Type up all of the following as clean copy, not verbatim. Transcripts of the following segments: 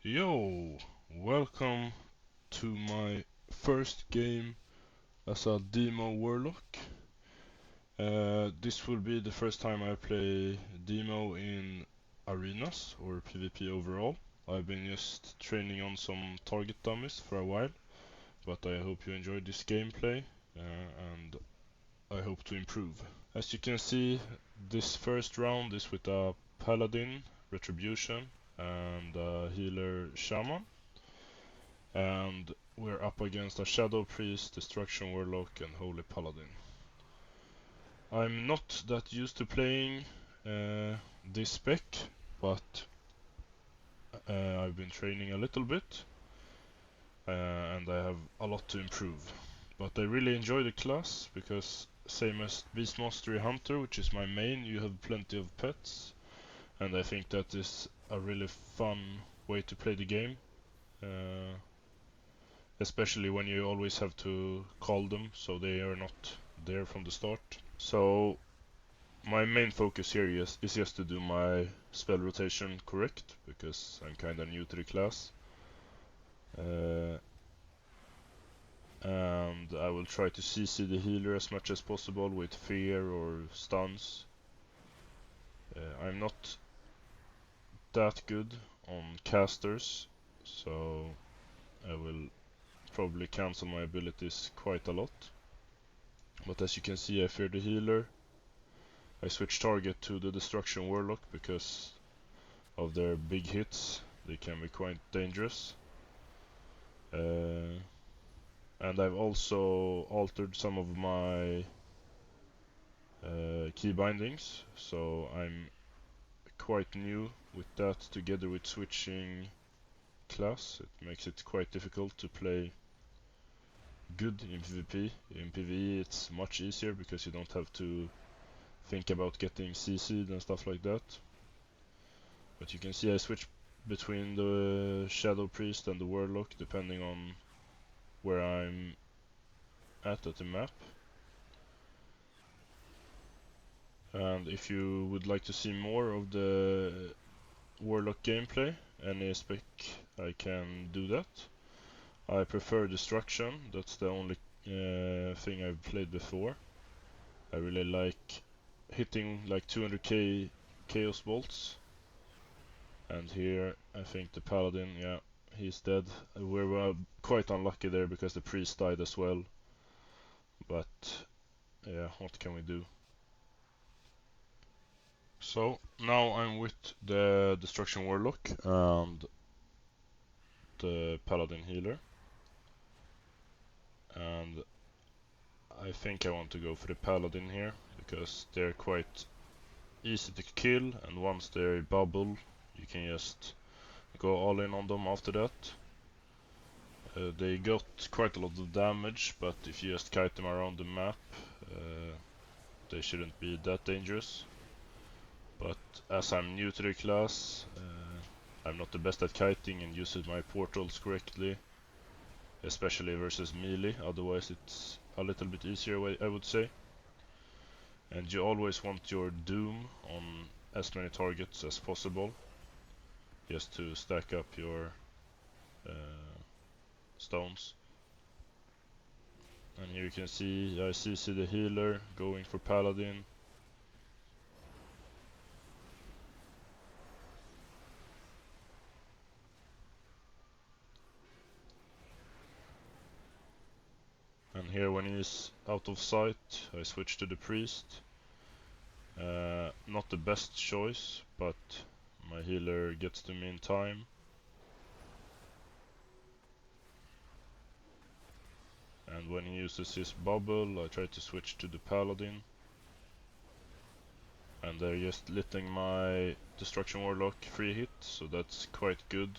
Yo, welcome to my first game as a Demo Warlock. This will be the first time I play Demo in arenas or PvP overall. I've been just training on some target dummies for a while, but I hope you enjoyed this gameplay and I hope to improve. As you can see, this first round is with a Paladin, Retribution, and a Healer Shaman. And we're up against a Shadow Priest, Destruction Warlock and Holy Paladin. I'm not that used to playing this spec, but I've been training a little bit and I have a lot to improve. But I really enjoy the class because same as Beast Mastery Hunter, which is my main, you have plenty of pets, and I think that is a really fun way to play the game. Especially when you always have to call them, so they are not there from the start. So my main focus here is just to do my spell rotation correct, because I'm kinda new to the class. And I will try to CC the healer as much as possible with fear or stuns. I'm not that good on casters, so I will probably cancel my abilities quite a lot. But as you can see, I fear the healer. I switch target to the Destruction Warlock because of their big hits. They can be quite dangerous. And I've also altered some of my key bindings, so I'm quite new with that together with switching class. It makes it quite difficult to play good in PvP. In PvE it's much easier because you don't have to think about getting CC'd and stuff like that. But you can see I switch between the Shadow Priest and the Warlock depending on where I'm at the map. And if you would like to see more of the Warlock gameplay, any spec, I can do that. I prefer Destruction, that's the only thing I've played before. I really like hitting like 200k Chaos Bolts. And here I think the Paladin, yeah, he's dead. We were quite unlucky there because the priest died as well. But yeah, what can we do? So now I'm with the Destruction Warlock and the Paladin Healer. And I think I want to go for the Paladin here because they're quite easy to kill, and once they bubble you can just go all in on them after that. They got quite a lot of damage, but if you just kite them around the map, they shouldn't be that dangerous. But as I'm new to the class, I'm not the best at kiting and using my portals correctly, especially versus melee, otherwise it's a little bit easier, I would say. And you always want your doom on as many targets as possible, just to stack up your stones. And here you can see I CC the healer going for Paladin. And here when he's out of sight I switch to the priest. Not the best choice, but my healer gets to me in time. And when he uses his bubble I try to switch to the Paladin. And they're just letting my Destruction Warlock free hit, so that's quite good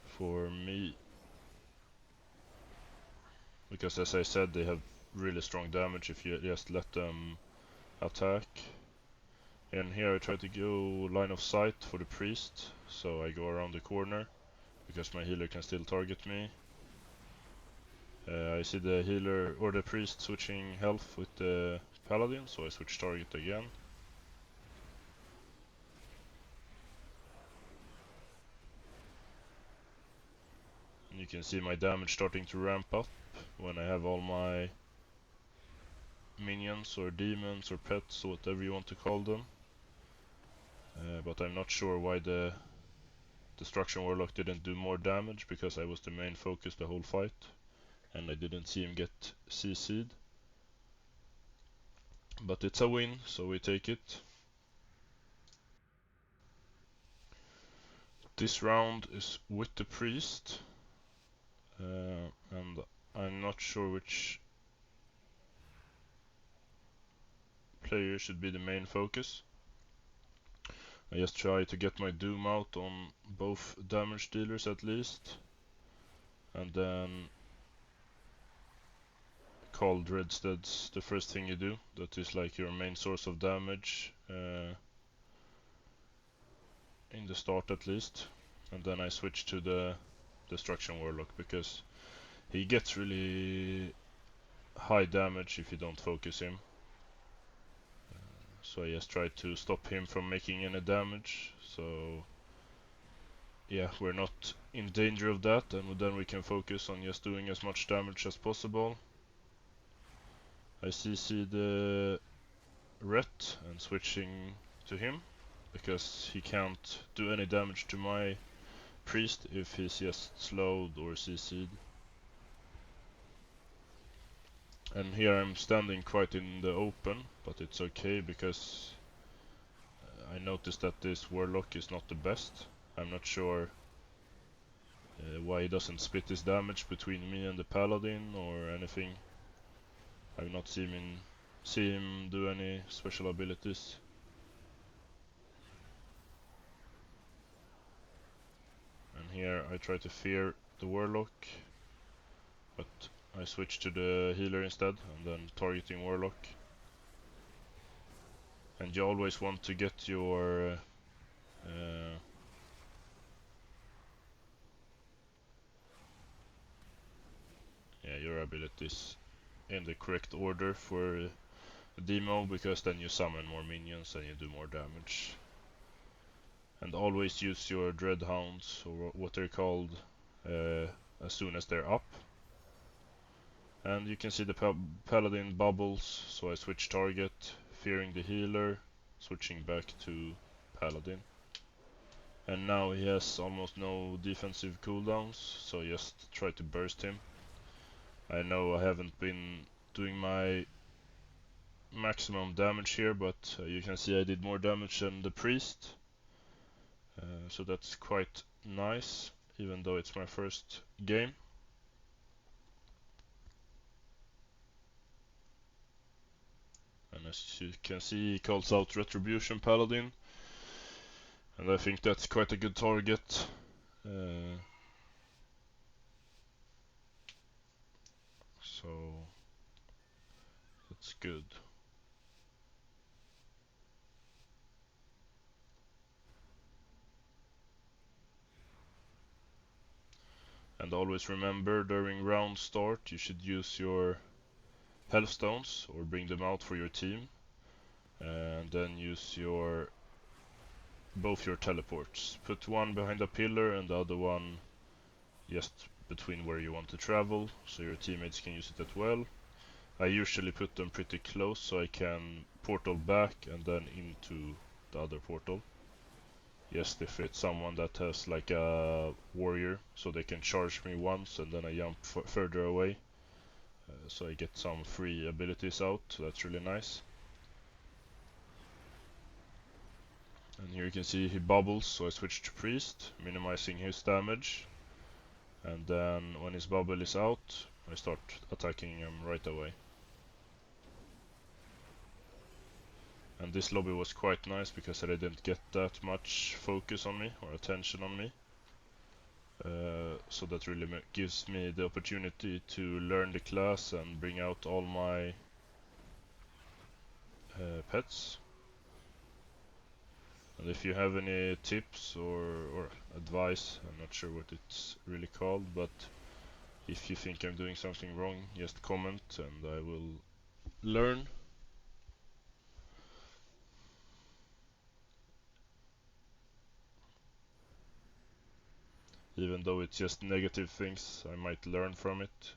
for me. Because as I said, they have really strong damage if you just let them attack. And here I try to go line of sight for the priest, so I go around the corner because my healer can still target me. I see the healer or the priest switching health with the Paladin, so I switch target again. And you can see my damage starting to ramp up when I have all my minions or demons or pets or whatever you want to call them. But I'm not sure why the Destruction Warlock didn't do more damage, because I was the main focus the whole fight and I didn't see him get CC'd. But it's a win, so we take it. This round is with the priest, and I'm not sure which player should be the main focus. I just try to get my doom out on both damage dealers at least, and then call Dreadsteads the first thing you do. That is like your main source of damage in the start at least. And then I switch to the Destruction Warlock because he gets really high damage if you don't focus him. So I just try to stop him from making any damage. So yeah, we're not in danger of that, and then we can focus on just doing as much damage as possible. I CC the Ret and switching to him because he can't do any damage to my priest if he's just slowed or CC'd. And here I'm standing quite in the open, but it's okay because I noticed that this Warlock is not the best. I'm not sure why he doesn't split his damage between me and the paladin or anything. I've not seen him do any special abilities. And here I try to fear the Warlock, but I switch to the healer instead and then targeting Warlock. And you always want to get your your abilities in the correct order for demo, because then you summon more minions and you do more damage. And always use your Dreadhounds, or what they're called, as soon as they're up. And you can see the paladin bubbles, so I switch target, fearing the healer, switching back to paladin. And now he has almost no defensive cooldowns, so just try to burst him. I know I haven't been doing my maximum damage here, but you can see I did more damage than the priest. So that's quite nice, even though it's my first game. And as you can see, he calls out Retribution Paladin, and I think that's quite a good target. So that's good. And always remember, during round start you should use your health stones or bring them out for your team, and then use both your teleports. Put one behind a pillar and the other one just between where you want to travel, so your teammates can use it as well. I usually put them pretty close so I can portal back and then into the other portal. Just if it's someone that has like a warrior, so they can charge me once and then I jump further away. So I get some free abilities out, that's really nice. And here you can see he bubbles, so I switch to priest, minimizing his damage. And then when his bubble is out, I start attacking him right away. And this lobby was quite nice because I didn't get that much focus on me or attention on me. So that really gives me the opportunity to learn the class and bring out all my pets. And if you have any tips or advice, I'm not sure what it's really called, but if you think I'm doing something wrong, just comment and I will learn. even though it's just negative things, I might learn from it.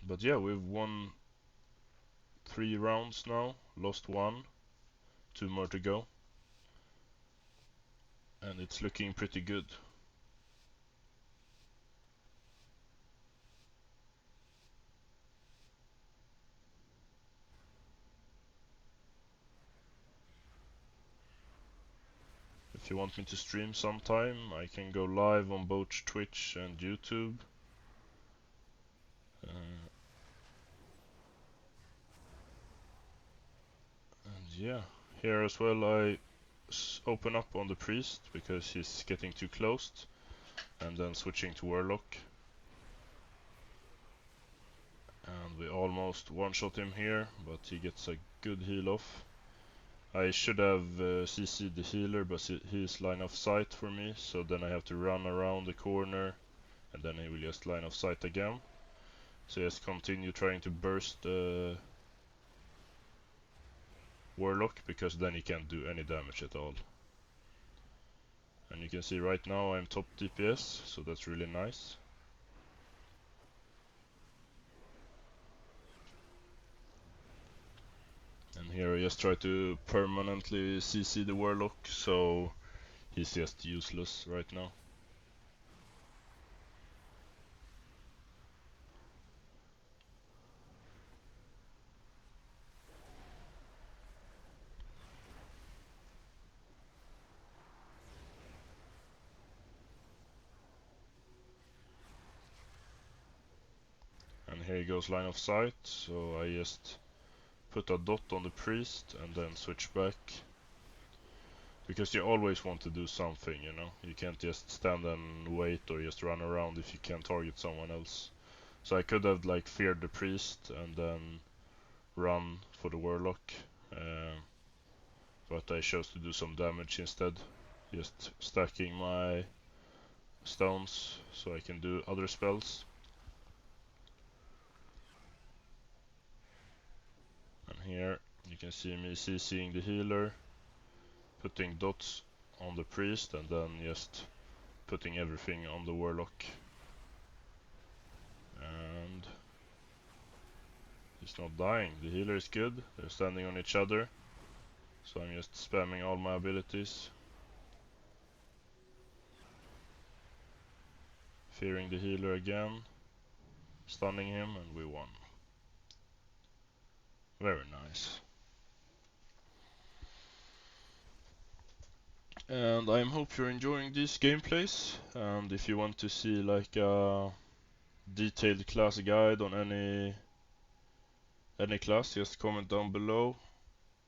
But yeah, we've won 3 rounds now, lost 1, 2 more to go, and it's looking pretty good. If you want me to stream sometime, I can go live on both Twitch and YouTube. And yeah, here as well I open up on the priest because he's getting too close, and then switching to Warlock. And we almost one-shot him here, but he gets a good heal off. I should have CC'd the healer, but he's line of sight for me, so then I have to run around the corner, and then he will just line of sight again. So just continue trying to burst the Warlock, because then he can't do any damage at all. And you can see right now I'm top DPS, so that's really nice. And here I just try to permanently CC the Warlock, so he's just useless right now. And here he goes line of sight, so I just put a dot on the priest and then switch back. Because you always want to do something, you know? You can't just stand and wait or just run around if you can't target someone else. So I could have like feared the priest and then run for the Warlock. But I chose to do some damage instead. Just stacking my stones so I can do other spells. And here you can see me CCing the healer, putting dots on the priest, and then just putting everything on the Warlock. And he's not dying. The healer is good. They're standing on each other, so I'm just spamming all my abilities, fearing the healer again, stunning him, and we won. Very nice. And I hope you're enjoying these gameplays, and if you want to see like a detailed class guide on any class, just comment down below.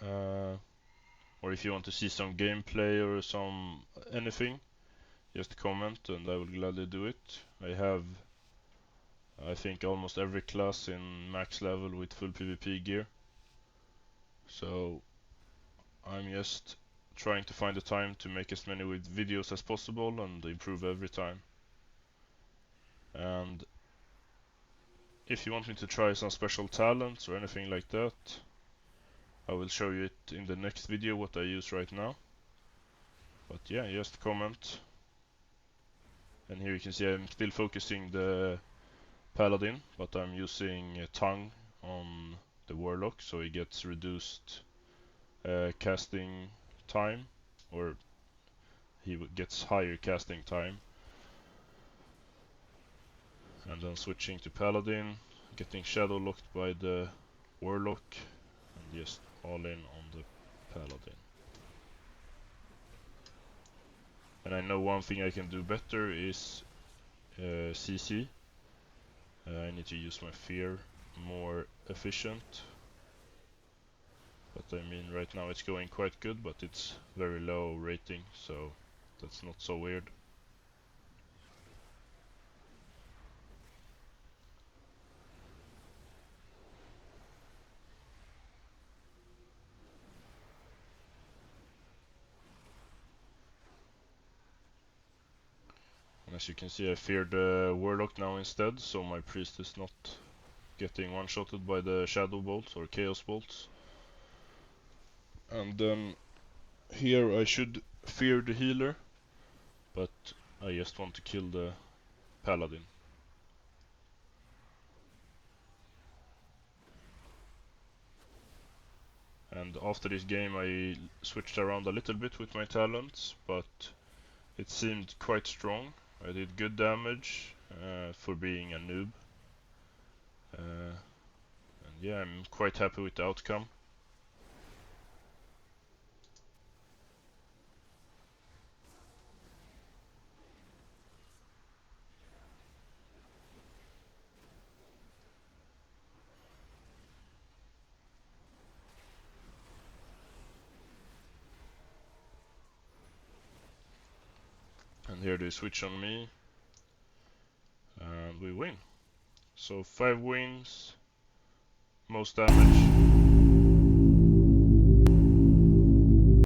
Or if you want to see some gameplay or some anything, just comment and I will gladly do it. I have, I think, almost every class in max level with full PvP gear. So I'm just trying to find the time to make as many with videos as possible and improve every time. And if you want me to try some special talents or anything like that, I will show you it in the next video what I use right now. But yeah, just comment. And here you can see I'm still focusing the Paladin, but I'm using tongue on the Warlock, so he gets reduced casting time, or he gets higher casting time. And then switching to Paladin, getting shadow locked by the Warlock, and just all in on the Paladin. And I know one thing I can do better is CC. I need to use my fear more efficient. But I mean, right now it's going quite good, but it's very low rating, so that's not so weird. And as you can see, I feared the Warlock now instead, so my priest is not getting one-shotted by the Shadow Bolts or Chaos Bolts. And then Here I should fear the healer, but I just want to kill the paladin. And after this game I switched around a little bit with my talents, but it seemed quite strong. I did good damage for being a noob. And yeah, I'm quite happy with the outcome. And here they switch on me, and we win. So 5 wins, most damage,